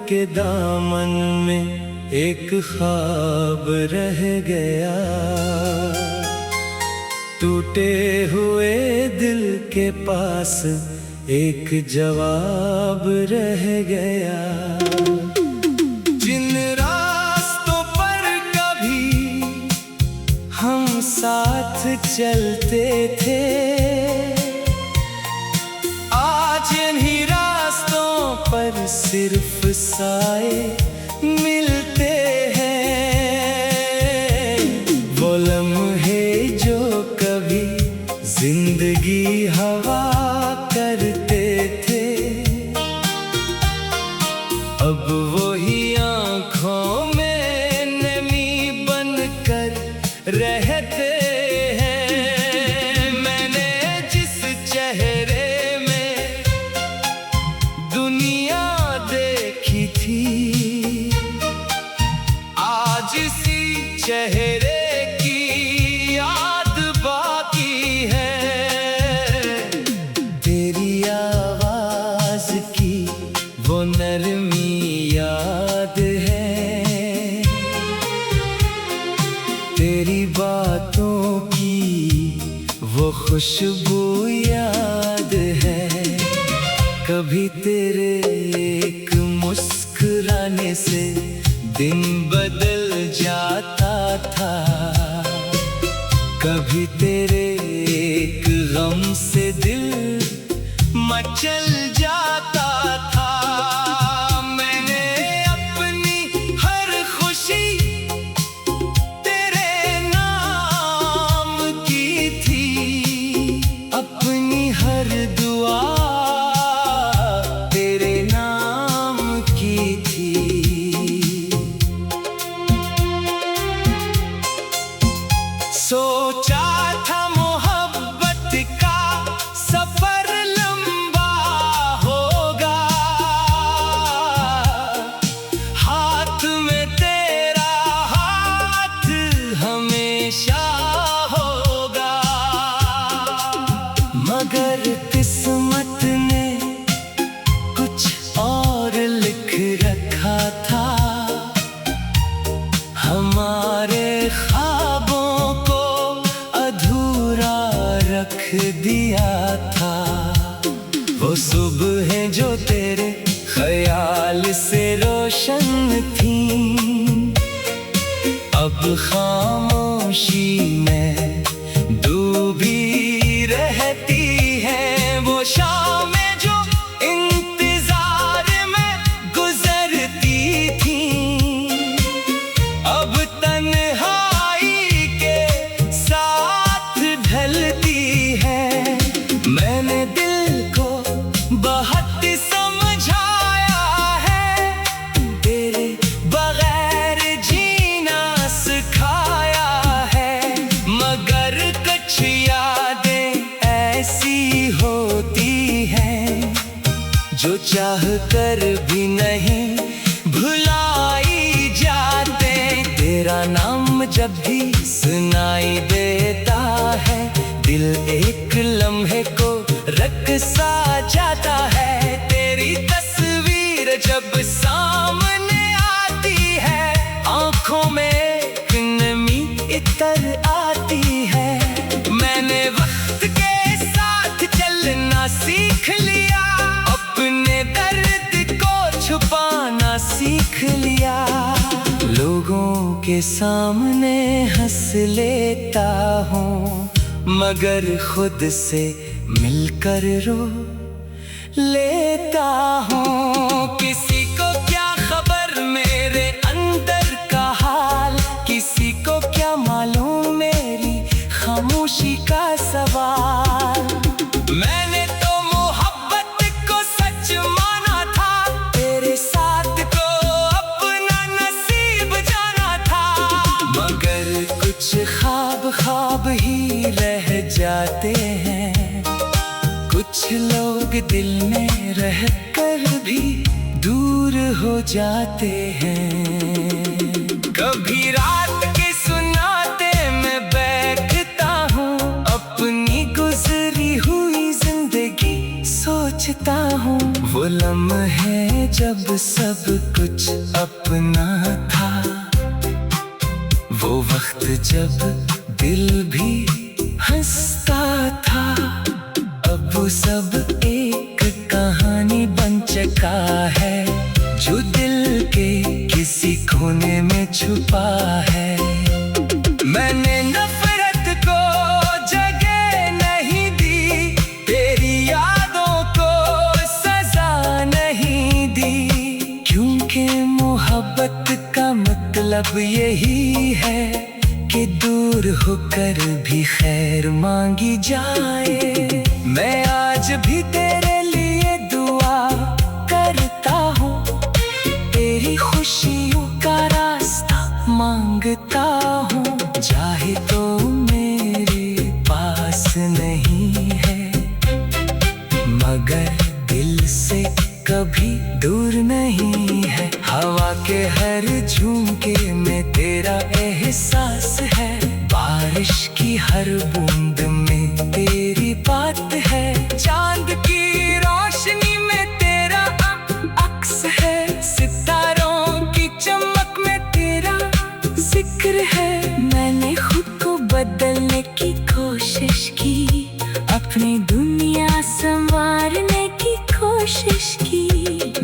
के दामन में एक ख्वाब रह गया, टूटे हुए दिल के पास एक जवाब रह गया। जिन रास्तों पर कभी हम साथ चलते थे, आज इन्हीं रास्तों पर सिर्फ साए मिलते हैं। वो लम्हे जो कभी जिंदगी हवा करते थे, अब वही आँखों में नमी बनकर रहते हैं। मैंने जिस चेहरे में दुनिया देखी थी, आज इसी चेहरे की याद बाकी है। तेरी आवाज की वो नरमी याद है, तेरी बातों की वो खुशबू याद है। कभी तेरे एक मुस्कुराने से दिन बदल जाता था, कभी तेरे एक गम से दिल मचल जाता था। मैंने अपनी हर खुशी तेरे नाम की थी, अपनी हर दुआ तेरे नाम की थी। सोचा था मोहब्बत का सफर लंबा होगा, हाथ में तेरा हाथ हमेशा होगा। मगर किस्मत ने कुछ और लिख रखा था, हमारे ख्वाबों को अधूरा रख दिया था। वो सुबहें जो तेरे ख्याल से रोशन थी, अब खामोशी में डूबी रहती है। वो शामें जो इंतजार में गुजरती थी, अब तन्हाई के साथ ढलती है। मैंने दिल को बहुत समझाया है, तेरे बगैर जीना सिखाया है। मगर कुछ यादें ऐसी होती हैं जो चाह कर भी नहीं भुलाई जाते। तेरा नाम जब भी सुनाई देता है, दिल एक लम्हे को रक़्सा जाता है। तेरी तस्वीर जब सामने आती है, आँखों में नमी इतर आती है। मैंने वक्त के साथ चलना सीख लिया, अपने दर्द को छुपाना सीख लिया। लोगों के सामने हंस लेता हूँ, मगर खुद से मिलकर रो लेता हूँ। किसी को क्या खबर मेरे अंदर का हाल, किसी को क्या मालूम मेरी खामोशी का सवाल। मैंने तो मोहब्बत को सच माना था, तेरे साथ को अपना नसीब जाना था। मगर कुछ ख्वाब ख्वाब ही रह जाते हैं, कुछ लोग दिल में रह कर भी दूर हो जाते हैं। कभी रात के सुनाते मैं बैठता हूँ, अपनी गुजरी हुई जिंदगी सोचता हूँ। वो लम्हे जब सब कुछ अपना था, वो वक्त जब दिल भी हंसता था। अब वो सब एक कहानी बन चुका है, जो दिल के किसी कोने में छुपा है। मैंने नफरत को जगह नहीं दी, तेरी यादों को सजा नहीं दी, क्योंकि मोहब्बत का मतलब यही है कि दूर होकर भी खैर मांगी जाए। मैं आज भी तेरे लिए दुआ करता हूँ, तेरी खुशियों का रास्ता मांगता हूँ। चाहे तो मेरे पास नहीं है, मगर दिल से कभी दूर नहीं है। हवा के हर झोंके में तेरा एहसास है, बारिश की हर बूंद में तेरी बात है। चांद की रोशनी में तेरा अक्स है, सितारों की चमक में तेरा जिक्र है। मैंने खुद को बदलने की कोशिश की, अपनी दुनिया संवारने की कोशिश की।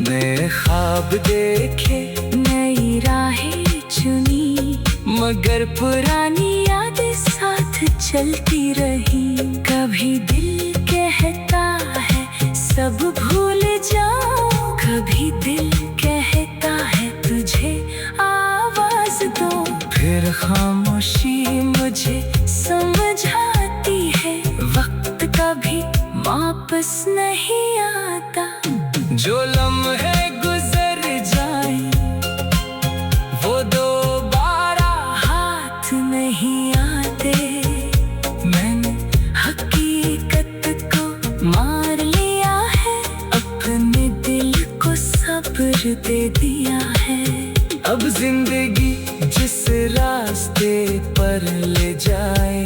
नए ख्वाब देखे, नई राहें चुनी, मगर पुरानी यादें साथ चलती रही। कभी दिल कहता है सब भूल जाओ, कभी दिल कहता है तुझे आवाज दो। फिर खामोशी मुझे समझाती है, वक्त कभी वापस नहीं आता। जो लम्हे गुजर जाए वो दोबारा हाथ नहीं आते। मैंने हकीकत को मार लिया है, अपने दिल को सब्र दे दिया है। अब जिंदगी जिस रास्ते पर ले जाए,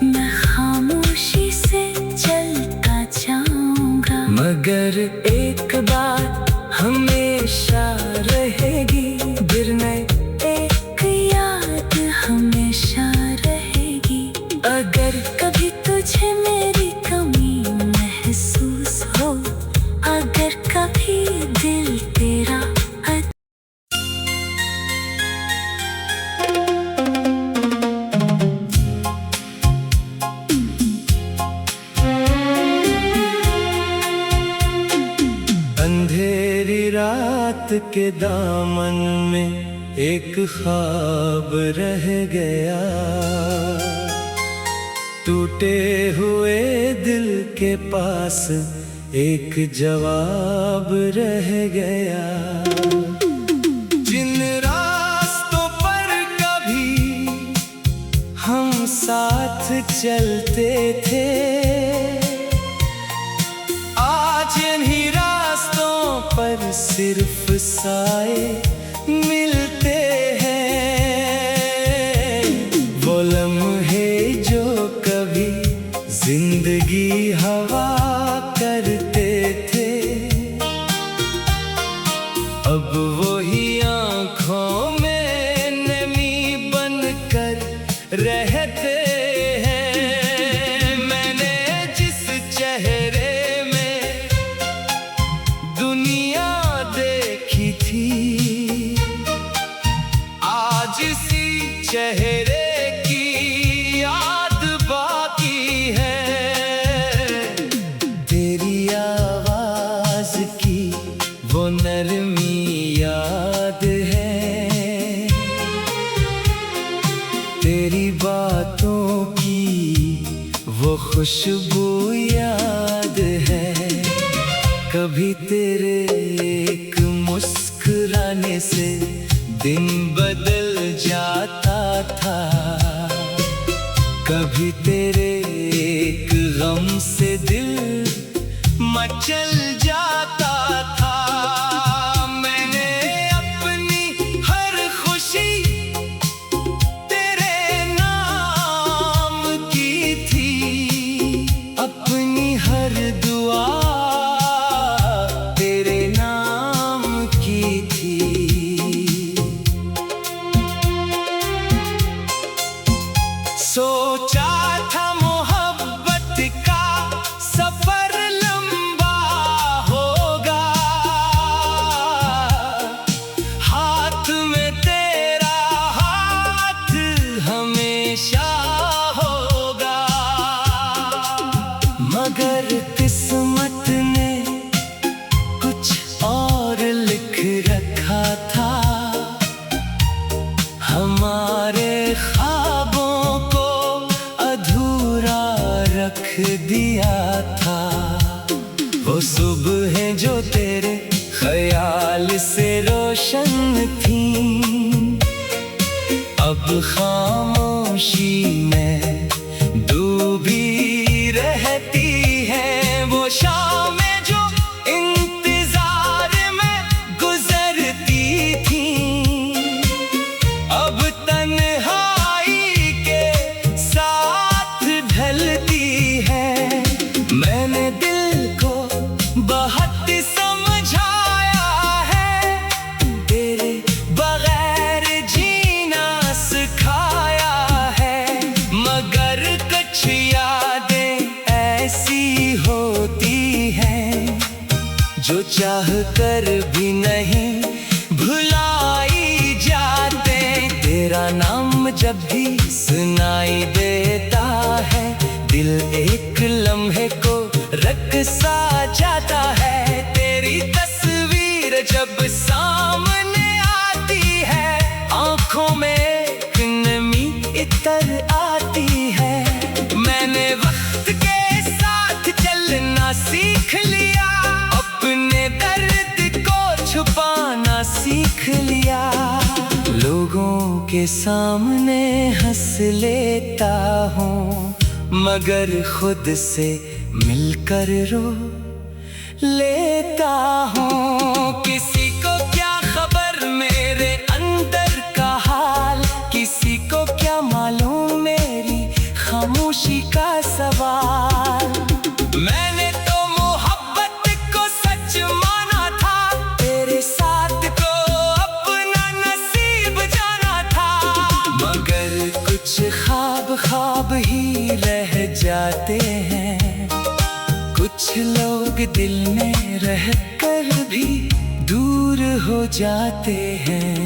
मैं खामोशी से चलता जाऊंगा। मगर एक बात हमेशा रहेगी, गिरने एक याद हमेशा रहेगी। अगर कभी तुझे मेरी कमी महसूस हो, अगर कभी दिल तेरा अंधेरी रात के दामन में एक ख्वाब रह गया, टूटे हुए दिल के पास एक जवाब रह गया। जिन रास्तों पर कभी हम साथ चलते थे, आज इन्हीं रास्तों पर सिर्फ साए मिलते हैं। वो लम्हे जो कभी जिंदगी हवा करते थे, अब वही आँखों में नमी बनकर रहते हैं। मैंने जिस चेहरे में दुनिया देखी थी, आज इसी चेहरे की याद बाकी है। तेरी आवाज की वो नरमी याद है, तेरी बातों की वो खुशबू याद है। कभी तेरे एक मुस्कुराने से दिन बदल जाता था, कभी तेरे एक गम से दिल मचल जाता था। मैंने अपनी हर खुशी तेरे नाम की थी, अपनी हर दुआ तेरे नाम थी, अब खामोशी में डूबी रहती है वो शामें जो इंतजार में गुजरती थी। अब तन्हाई के साथ ढलती है। मैंने दिल को बहुत समझाया है, तेरे बगैर जीना सिखाया है, मगर कुछ यादें ऐसी होती हैं जो चाह कर भी नहीं भुलाई जाते। तेरा नाम जब भी सुनाई देता है, दिल एक लम्हे को रख सा जाता है। तेरी तस्वीर जब सामने आती है, आंखों में एक नमी इतर आती है। मैंने वक्त के साथ चलना सीख लिया, अपने दर्द को छुपाना सीख लिया। लोगों के सामने हंस लेता हूँ, मगर खुद से मिलकर रो लेता हूँ। किसी को क्या खबर मेरे अंदर का हाल, किसी को क्या मालूम मेरी खामोशी का सवाल। मैंने तो मोहब्बत को सच माना था, तेरे साथ को अपना नसीब जाना था, मगर कुछ ख्वाब ख्वाब ही रह जाते हैं। कुछ लोग दिल में रह कर भी दूर हो जाते हैं।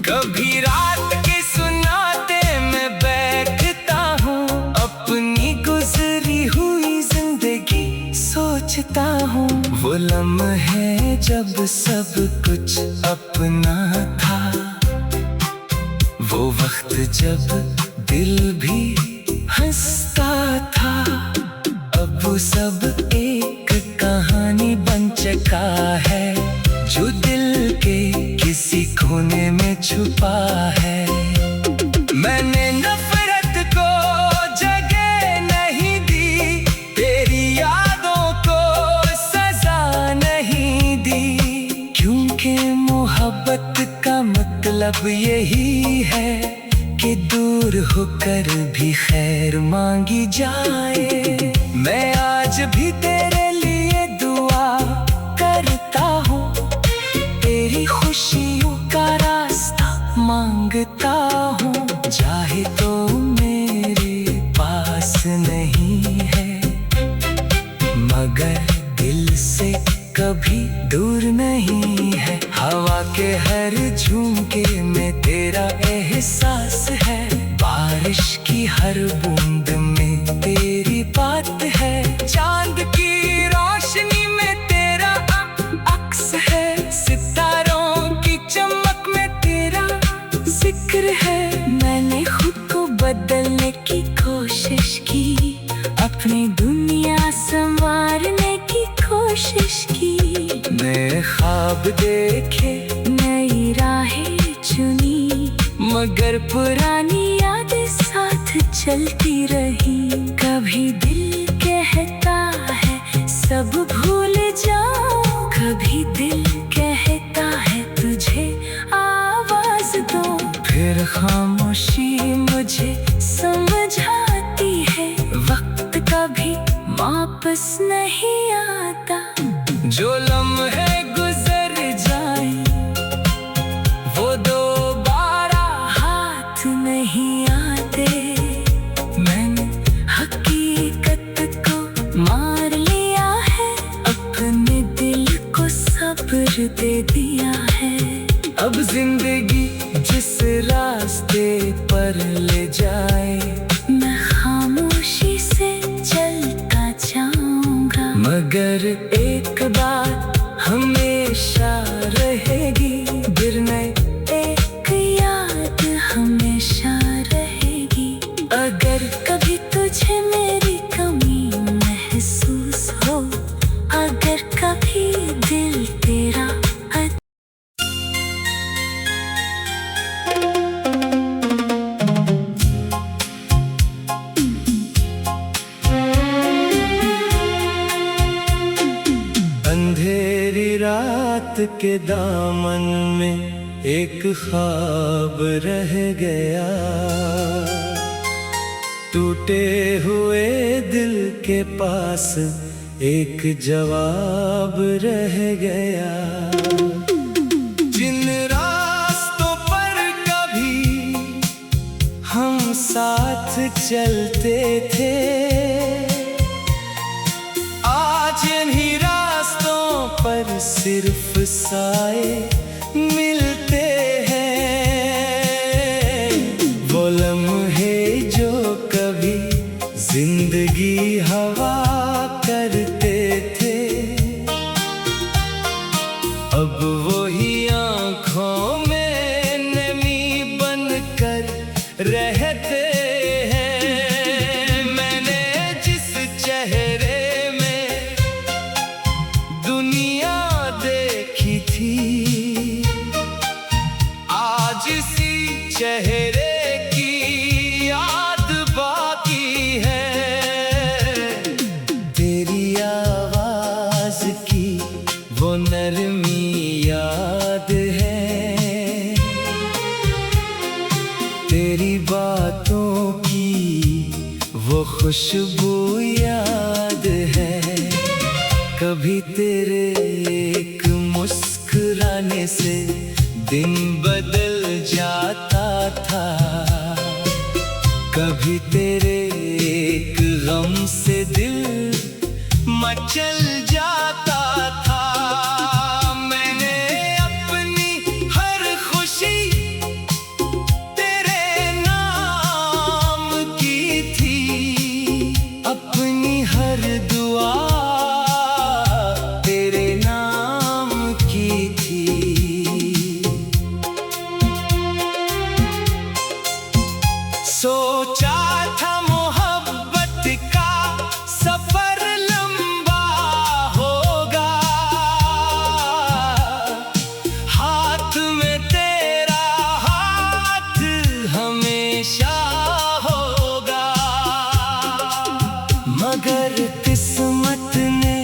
कभी रात के सुनाते मैं बैठता हूँ, अपनी गुजरी हुई जिंदगी सोचता हूँ। वो लम्हे जब सब कुछ अपना था, वो वक्त जब दिल भी हंसता था। अब वो सब एक कहानी बन चुका है, जो दिल के किसी कोने में छुपा है। मैंने नफरत को जगह नहीं दी, तेरी यादों को सजा नहीं दी, क्योंकि मोहब्बत का मतलब यही है कि दूर होकर भी खैर मांगी जाए। मैं आज भी तेरे लिए दुआ करता हूँ, तेरी खुशियों का रास्ता मांगता हूँ। चाहे तो मेरे पास नहीं है, मगर दिल से कभी दूर नहीं है। हवा के हर झोंके में तेरा एहसास है, बारिश की हर बूंद में तेरी बात है। चांद की रोशनी में तेरा अक्स है, सितारों की चमक में तेरा जिक्र है। मैंने खुद को बदलने की कोशिश की, अपनी दुनिया संवारने की कोशिश की। नए ख्वाब देखे, नई राहें चुनी, मगर पुरानी यादें साथ चलती रही। कभी दिल कहता है सब भूल जाओ, कभी दिल कहता है तुझे आवाज दो। फिर खामोशी मुझे समझाती है, वक्त कभी वापस नहीं आता। जो लम्हे गुजर जाए वो दोबारा हाथ नहीं आते। मैंने हकीकत को मार लिया है, अपने दिल को सब्र दे दिया है। अब जिंदगी जिस रास्ते पर ले जाए, मैं खामोशी से चलता जाऊंगा, मगर एक बात हमेशा रहेगी, गिरने एक याद हमेशा रहेगी। अगर कभी तुझे मेरी कमी महसूस हो, अगर कभी दिल तेरा के दामन में एक ख्वाब रह गया, टूटे हुए दिल के पास एक जवाब रह गया। जिन रास्तों पर कभी हम साथ चलते थे, आज इन्हीं रास्तों पर सिर्फ साए मिलते हैं। वो लम्हे जो कभी जिंदगी हवा करते थे, अब वही आँखों में नमी बनकर रहते हैं। मैंने जिस चेहरे में दुनिया देखी थी, आज इसी चेहरे की याद बाकी है। तेरी आवाज की वो नरमी याद है, तेरी बातों की वो खुशबू याद है। कभी तेरे एक मुस्कुराने से दिन बदल जाता था, कभी तेरे एक गम से दिल मचल जाता था। मैंने अपनी हर खुशी तेरे नाम की थी, अपनी हर दुआ तेरे नाम की थी। सोचा था मोहब्बत का सफर लंबा होगा, हाथ में तेरा हाथ हमेशा होगा। मगर किस्मत ने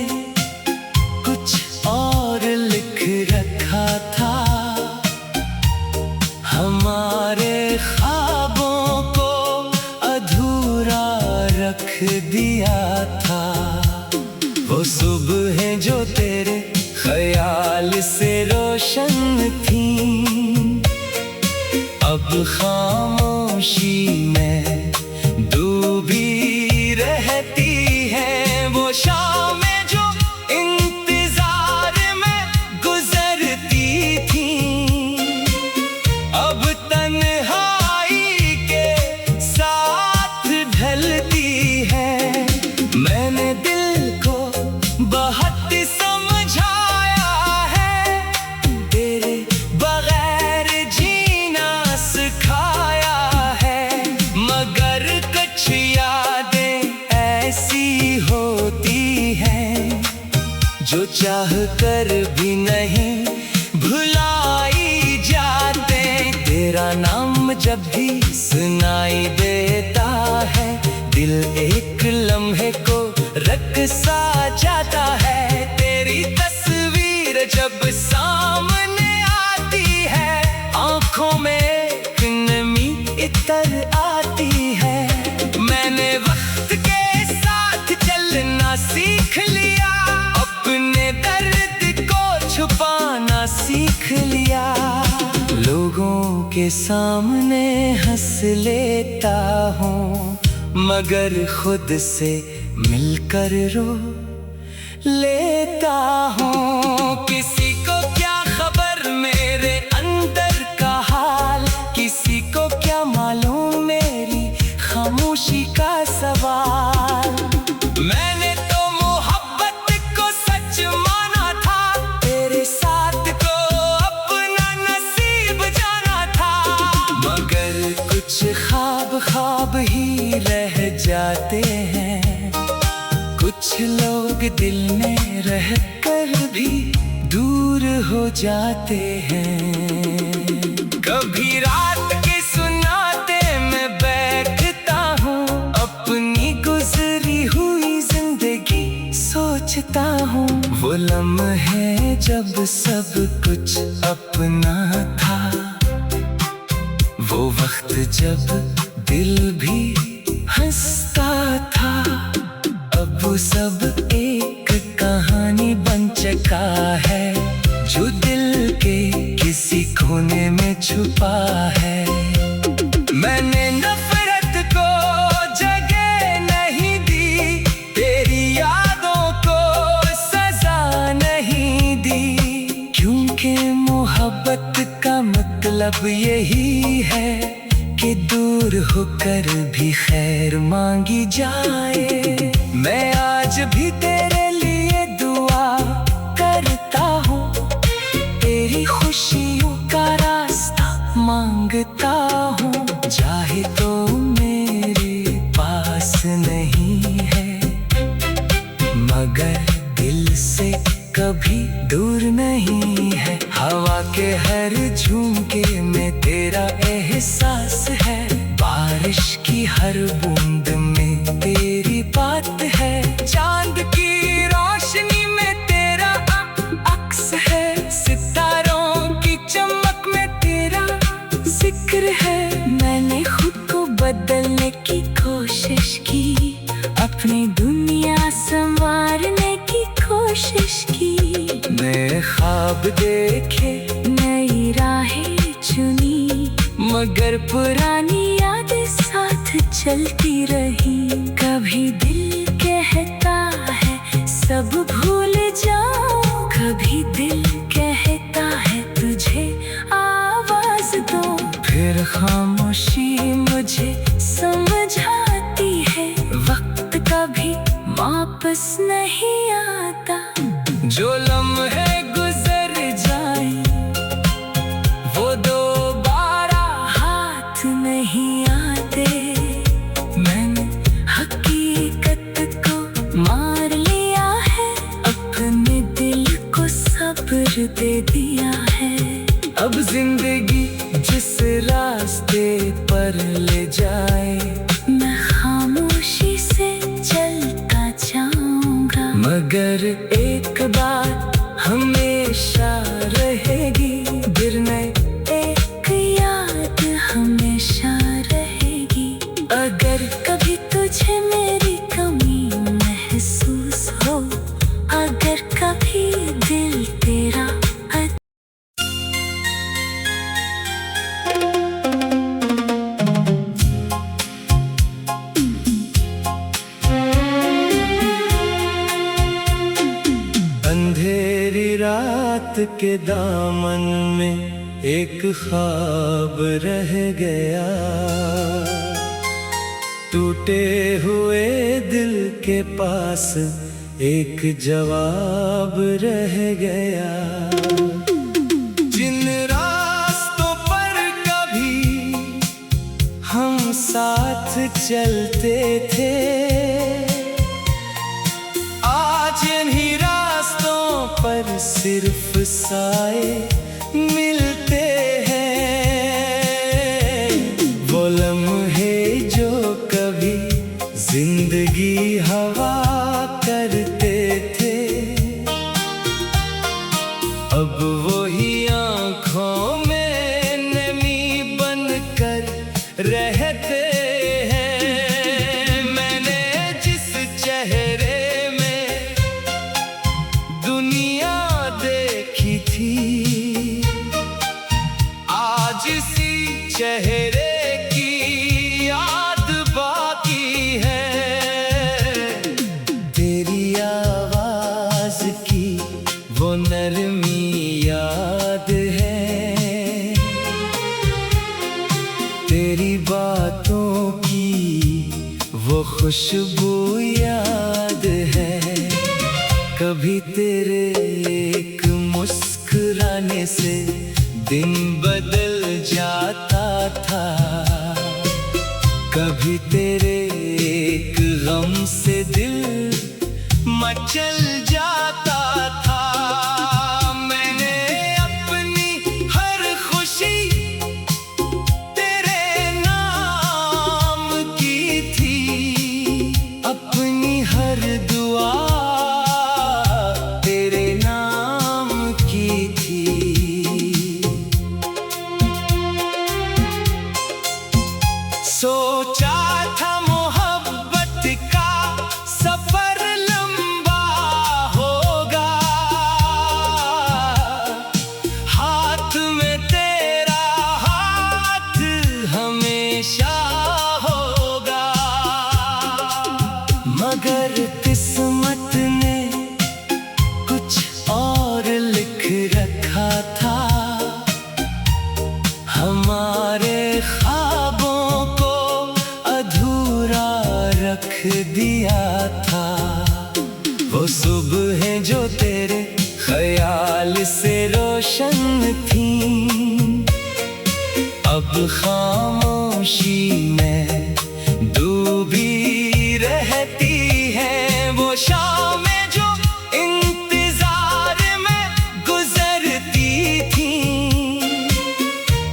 कुछ और लिख रखा था, हमारे ख्वाबों को अधूरा रख दिया था। वो सुबहें जो तेरे ख्याल से रोशन थीं, अब खामोशी में डूबी रहती है। वो शामें जो इंतजार में गुजरती थीं, अब तन्हाई के साथ ढलती है। मैंने दिल को बहुत समझाया है, तेरे बगैर जीना सिखाया है। मगर कुछ यादें ऐसी होती हैं जो चाह कर भी नहीं भुलाई जाते। तेरा नाम जब भी सुनाई देता है, दिल एक लम्हे को रक़्सा जाता है। तेरी तस्वीर जब सामने आती है, आँखों में एक नमी इतर आती है। मैंने वक्त के साथ चलना सीख लिया, अपने दर्द को छुपाना सीख लिया। लोगों के सामने हंस लेता हूँ, मगर खुद से मिलकर रो लेता हूँ। किसी को क्या खबर मेरे अंदर का हाल, किसी को क्या मालूम मेरी खामोशी का सवाल। मैंने तो मोहब्बत को सच माना था, तेरे साथ को अपना नसीब जाना था। मगर कुछ ख्वाब ख्वाब ही रह जाते हैं, कुछ लोग दिल में रह कर भी दूर हो जाते हैं। कभी रात के सुनाते मैं बैठता हूँ, अपनी गुजरी हुई जिंदगी सोचता हूँ। वो वो लम्हे जब सब कुछ अपना था, वो वक्त जब दिल भी हंसता था। अब वो सब एक कहानी बन चुका है, जो दिल के किसी कोने में छुपा है। मैंने नफरत को जगह नहीं दी, तेरी यादों को सजा नहीं दी, क्योंकि मोहब्बत का मतलब यही है कि दूर होकर भी खैर मांगी जाए। मैं आज भी तेरे लिए दुआ करता हूँ, तेरी खुशियों का रास्ता मांगता हूँ। चाहे तो मेरे पास नहीं है, मगर दिल से कभी दूर नहीं है। हवा के हर झोंके में तेरा एहसास है, बारिश की हर बूंद में तेरी बात है। चांद की रोशनी में तेरा अक्स है, सितारों की चमक में तेरा जिक्र है। मैंने खुद को बदलने की कोशिश की, अपनी दुनिया संवारने की कोशिश की। नए ख्वाब देखे, नई राहें चुनी, मगर पुरानी यादें साथ चलती रही। कभी दिल कहता है सब भूल जाओ, कभी दिल कहता है तुझे आवाज दो। फिर खामोशी मुझे समझाती है, वक्त कभी वापस नहीं आता। जो लम्हे गुजर जाए वो दोबारा हाथ नहीं आते। मैंने हकीकत को मार लिया है, अपने दिल को सब्र दे दिया है। अब जिंदगी जिस रास्ते पर ले जाए, मैं खामोशी से चलता जाऊंगा। मगर एक बात हमेशा रहेगी, गिरने एक याद हमेशा रहेगी। अगर कभी तुझे मेरी कमी महसूस हो, अगर कभी दिल तेरा अंधेरी रात के दामन में एक ख्वाब रह गया, टूटे हुए दिल के पास एक जवाब रह गया। जिन रास्तों पर कभी हम साथ चलते थे, आज इन्हीं रास्तों पर सिर्फ साए मिलते हैं। वो लम्हे जो कभी जिंदगी हवा करते थे, अब वही आँखों में नमी बनकर रहते हैं। मैंने जिस चेहरे में दुनिया देखी थी, आज इसी चेहरे की याद बाकी है। तेरी आवाज की वो नरमी याद है, तेरी बातों की वो खुशबू याद है। कभी तेरे एक मुस्कुराने से दिन बदल जाता था, कभी तेरे एक गम से दिल मचल जाता था। मैंने अपनी हर खुशी तेरे नाम की थी, अपनी हर दुआ तेरे हमारे ख्वाबों को अधूरा रख दिया था। वो सुबह जो तेरे ख्याल से रोशन थी, अब खामोशी में डूबी रहती है। वो शामें जो इंतजार में गुजरती थी,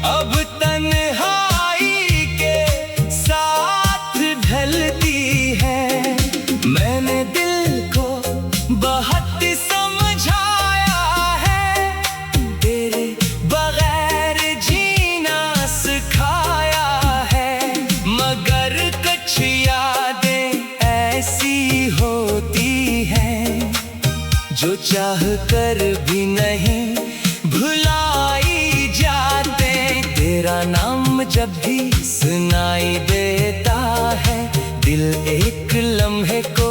अब तन्हाई के साथ ढलती है। मैंने दिल को बहुत समझाया है, तेरे बगैर जीना सिखाया है। मगर कुछ यादें ऐसी होती हैं जो चाह कर भी नहीं भुलाई जाते। तेरा नाम जब भी सुनाई देता है, दिल एक लम्हे को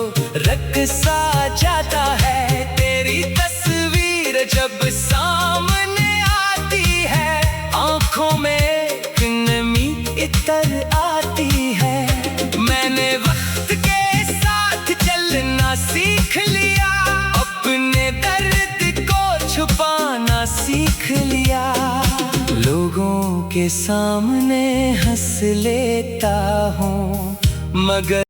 रक़्सा जाता है। तेरी तस्वीर जब सामने आती है, आंखों में एक नमी इतर आती है। मैंने वक्त के साथ चलना सीख लिया, अपने दर्द को छुपाना सीख लिया। लोगों के सामने हंस लेता हूँ, मगर